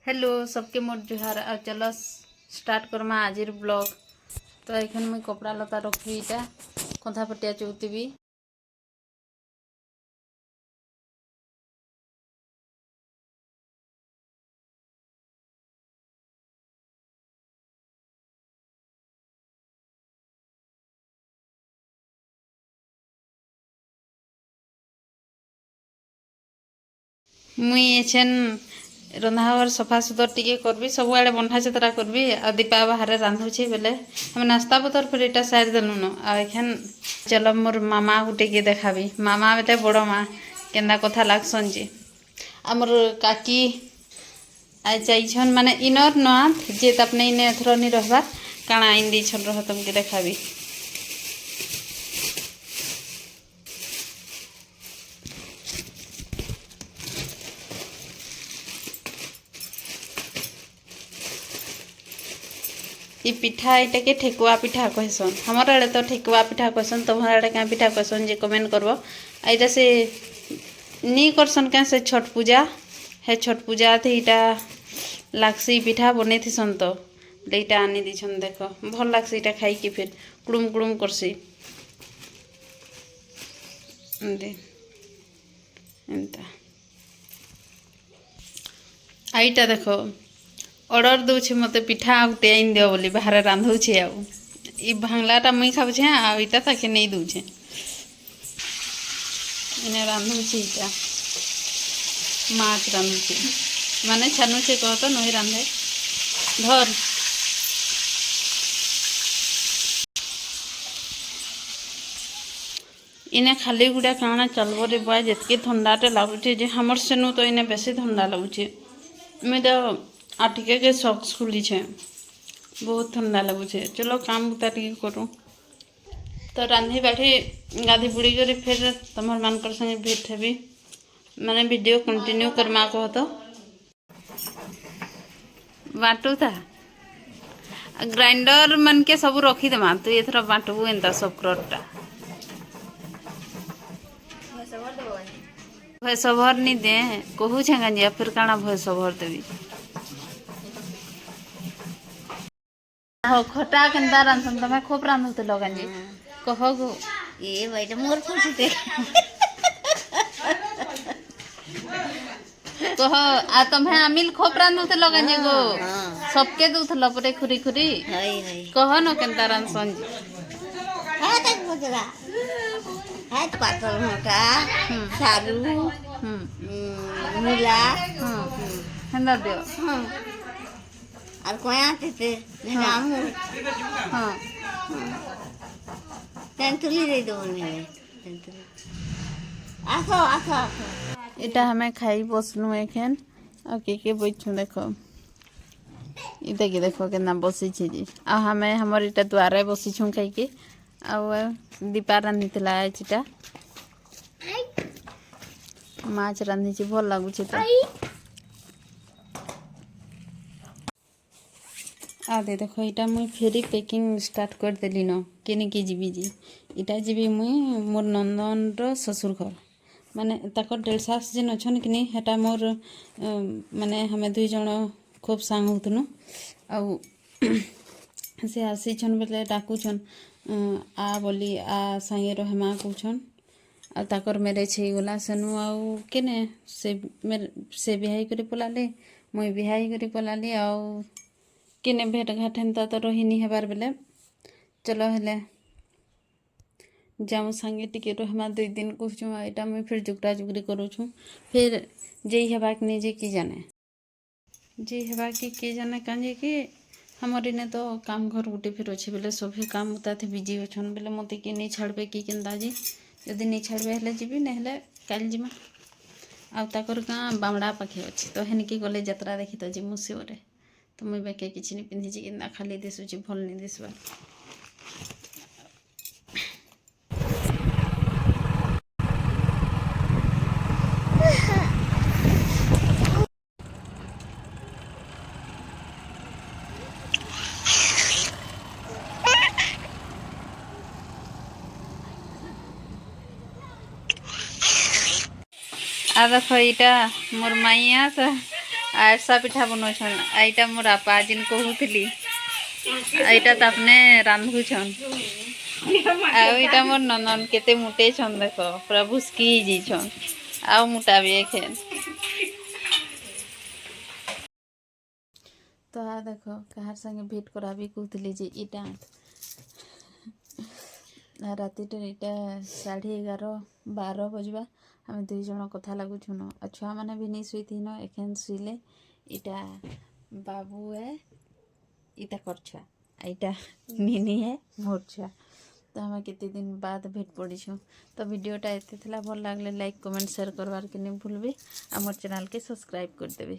Hello सबके मोर जुहार आ चलो start Karma आजिर blog. तो एखन मुई कपड़ा लता रखी इटा कंथा पटिया चौतीबी। मुई एछन रंधावर सफा सुतर टिके करबी सब आड़े बंधा चतरा करबी आ दीपा बाहर रांधुछे बेले हम नास्ता पतर फिर इटा साइड देलु न आ एखन चलो मोर मामा गुटे के देखाबी। मामा बेटे बड़ माँ केंदा कथा लागसन जे आमर काकी आज जाइछन माने इनर नाथ जे तपने इने एथरो नि रहबार काଣା आइन दिछन रह तुमके देखाबी। ई पिठा इटा के ठेकुआ पिठा कहसन हमर आड़े तो ठेकुआ पिठा कहसन तुम्हार आड़े क्या पिठा कहसन जे कमेंट करबो। आइटा से नी करसन क्या से छठ पूजा है छठ पूजा थी इटा लागसी पिठा बने थीसन तो इटा आनी दीछन देख भल लागसी इटा खाई कि फिर कुड़ुम कुड़ुम करसी एंता आईटा देखो ऑर्डर दूचे मत पिठा गोटे आइन दियो बोली बाहर रांधुछे आउ ई भांगलाटा मुई खाऊछे आ इटा ताके नहीं दूछे इने रांधुछे इटा माछ रांधुछे माने छानुछे कह तो नई रांधे धर इने खाली गुड़ा काଣା चलबो रे बुआ जितके ठंडाटे लागुछे जे हमर सेनु तो इने बेसी ठंडा लागुछे मैं तो आटिके के सॉक्स खुली छे बहुत ठंडा लगुछे। चलो काम बुता टिके करूँ तो रांधी बैठी गाधी बुड़ी कर फिर तुम्हार मानकर संगे भेट हेबी माने वीडियो कंटिन्यू करमा कह तो बाटू था ग्राइंडर मन के सब रखी देमा तू एथर बाटू एंता सब क्रटा भय सभर नहीं दे कहू छे फिर काना भय सभर देवी हो खटा केनता रांधन तमे खूब रांधुते लगन कह गो ए भाई मोर फुटते कह आ तमे आमिल खूब रांधुते लगन गो सबके दूथल परे खुरी खुरी हाय हाय कह न केनता रांधसन हाय तक बजरा हाय पातल मोटा सारू मुला हेंदा दियो और कोया ते नामू हां तेंतुली दे दो ने तेंतुली आसो आसो आसो इटा हमें खाई बसलु एखन आ के बैठू देखो इटा के देखो केना बसी छी जी आ हमें हमर इटा द्वारे बसी छु खाई के आ दीपा रांधितला इटा माछ रांधी छी भल लागु छी तो आदे देखो इटा मुई फेरी पैकिंग स्टार्ट कर देली न केने के जीवी जी इटा जीवी मुई मोर नंदन रो ससुर घर माने ताकर डेलसास जेन अछन कि नहीं हेटा मोर माने हमें दुई जण खूब सांग होतनु आ से आसी छन बेले डाकुछन आ बोली आ सांगे रहमा कुछन आ ताकर मेरे छे गला सनु आ केने से बिहाई करी पलाले मुई बिहाई करी पलाली आ केने भेट घाट हेन्ता तो रही हेबार बेले चलो हेले जाऊँ संगे टिके रहमा 2 दिन कहूँ आईटा मुई फिर जुगटा जुगरी करूँ फिर जे हेबाक नहीं जे कि जाने जे हेबा कि जाने कहे कि हमर इने तो काम घर गुटे फिर अच्छे बेले सभी काम उता थे बिजी अच्छन बेले मत कि नहीं छाड़बे कि केन्ता जी यदि नहीं छाड़बे हेले जीबी नहीं हेले काल जिमा आ ताकर गाँ बामड़ा पाखे अच्छे तो हेनिकी गले यात्रा देखी तो जिमु सिओरे तो मुई बेके किछि नहीं पिंधि कि खाली दिशुची भल नहीं दिसबार आ देखो इटा मोर माइया ଆରସା ପିଠା ବନଉଛନ୍ ଏଇଟା ମୋର ଆପା ଯେନ୍ କହୁଥିଲି ଏଇଟା ତ আপনি ରାନ୍ଧୁଛନ୍ ଆଉ ଏଇଟା ମୋର ନନନ କେତେ ମୁଟେଇଛନ୍ ଦେଖ ପୁରା ଭୁସ୍କି ହେଇଯାଇଛନ୍ ଆଉ ମୁଟା ବି ଖେନ୍ ତ ଦେଖ କାହାର ସାଙ୍ଗେ ଭେଟ କରାବି କହୁଥିଲି ଯେ ଇଟା ରାତିଟେ ଇଟା 11:30 ବଜବା ଆମେ ଦୁଇ ଜଣ କଥା ଲାଗୁଛୁନ ଆଉ ଛୁଆମାନେ ବି ନେଇ ଶୋଇଥିନ ଏଖେନ୍ ଶୋଇଲେ ଇଟା ବାବୁ ଏ ଇଟା କରଛୁଆ ଏଇଟା ମିନି है मोर छुआ तो हमें कितने दिन बाद भेट पड़ीछू तो वीडियोटा एते थिला भल लागले लाइक कमेंट शेयर करवार के नहीं भूलबे आ मोर चैनल के सब्सक्राइब कर देबे।